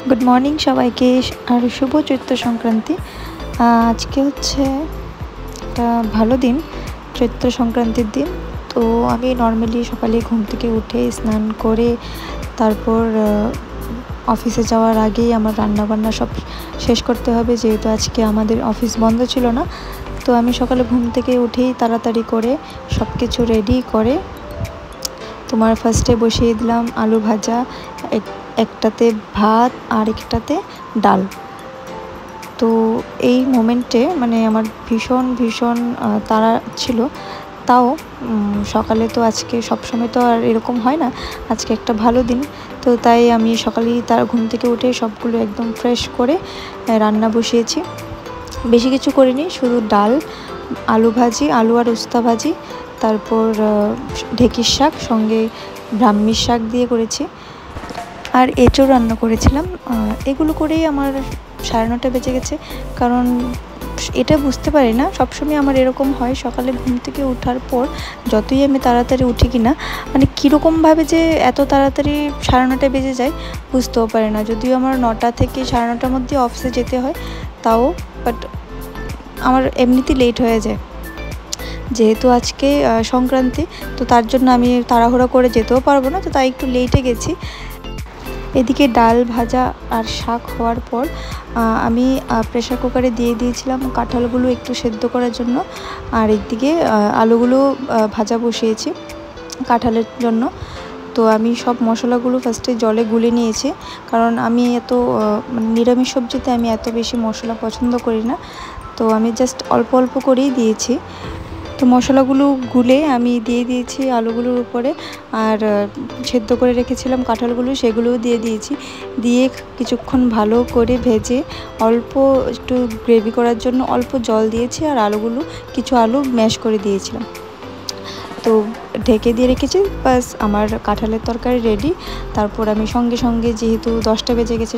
Good morning সবাইকে আর শুভ চৈত্র সংক্রান্তি। আজকে হচ্ছে একটা ভালো দিন, চৈত্র সংক্রান্তির দিন। তো আমি নর্মালি সকালে ঘুম থেকে উঠে স্নান করে তারপর অফিসে যাওয়ার আগেই আমার রান্নাবান্না সব শেষ করতে হবে, যেহেতু আজকে আমাদের অফিস বন্ধ ছিল না। তো আমি সকালে ঘুম থেকে উঠেই তাড়াতাড়ি করে সব কিছু রেডি করে তোমার ফার্স্টে বসিয়ে দিলাম আলু ভাজা, একটাতে ভাত আর একটাতে ডাল। তো এই মোমেন্টে মানে আমার ভীষণ তাড়া ছিল। তাও সকালে তো আজকে সবসময় তো আর এরকম হয় না, আজকে একটা ভালো দিন। তো তাই আমি সকালেই তার ঘুম থেকে উঠে সবগুলো একদম ফ্রেশ করে রান্না বসিয়েছি। বেশি কিছু করিনি, শুধু ডাল, আলু ভাজি, আলু আর উস্তা ভাজি, তারপর ঢেঁকির শাক, সঙ্গে ব্রাহ্মীর শাক দিয়ে করেছি, আর এঁচোড় রান্না করেছিলাম। এগুলো করেই আমার 9:30 বেজে গেছে। কারণ এটা বুঝতে পারি না, সবসময় আমার এরকম হয়, সকালে ঘুম থেকে ওঠার পর যতই আমি তাড়াতাড়ি উঠি কিনা, মানে কীরকমভাবে যে এত তাড়াতাড়ি 9:30 বেজে যায় বুঝতেও পারি না। যদিও আমার 9টা থেকে 9:30টার মধ্যে অফিসে যেতে হয়, তাও বাট আমার এমনিতেই লেট হয়ে যায়। যেহেতু আজকে সংক্রান্তি, তো তার জন্য আমি তাড়াহুড়া করে যেতেও পারবো না, তো তাই একটু লেটে গেছি। এদিকে ডাল ভাজা আর শাক হওয়ার পর আমি প্রেসার কুকারে দিয়ে দিয়েছিলাম কাঁঠালগুলো একটু সেদ্ধ করার জন্য, আর একদিকে আলুগুলো ভাজা বসিয়েছি কাঁঠালের জন্য। তো আমি সব মশলাগুলো ফার্স্টে জলে গুলে নিয়েছি, কারণ আমি এত নিরামিষ সবজিতে আমি এত বেশি মশলা পছন্দ করি না। তো আমি জাস্ট অল্প অল্প করেই দিয়েছি। তো মশলাগুলো গুলে আমি দিয়ে দিয়েছি আলুগুলোর উপরে, আর সেদ্ধ করে রেখেছিলাম কাঁঠালগুলো সেগুলোও দিয়ে দিয়েছি। দিয়ে কিছুক্ষণ ভালো করে ভেজে অল্প একটু গ্রেভি করার জন্য অল্প জল দিয়েছি, আর কিছু আলু ম্যাশ করে দিয়েছিলাম। তো ঢেকে দিয়ে রেখেছি, বাস আমার কাঁঠালের তরকারি রেডি। তারপর আমি সঙ্গে যেহেতু 10টা বেজে গেছে,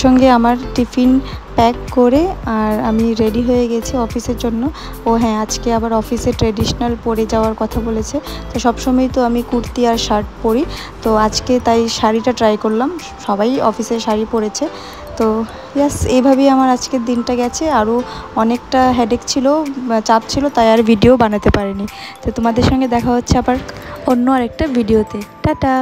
সঙ্গে আমার টিফিন প্যাক করে আর আমি রেডি হয়ে গেছি অফিসের জন্য। ও হ্যাঁ, আজকে আবার অফিসে ট্রেডিশনাল পরে যাওয়ার কথা বলেছে। তো সবসময় তো আমি কুর্তি আর শার্ট পরি, তো আজকে তাই শাড়িটা ট্রাই করলাম। সবাই অফিসে শাড়ি পরেছে। তো ইয়াস, এইভাবেই আমার আজকের দিনটা গেছে। আরও অনেকটা হেডেক ছিল, চাপ ছিল, তাই আর ভিডিও বানাতে পারিনি। তো তোমাদের সঙ্গে দেখা হচ্ছে আবার অন্য আরেকটা ভিডিওতে। টাটা।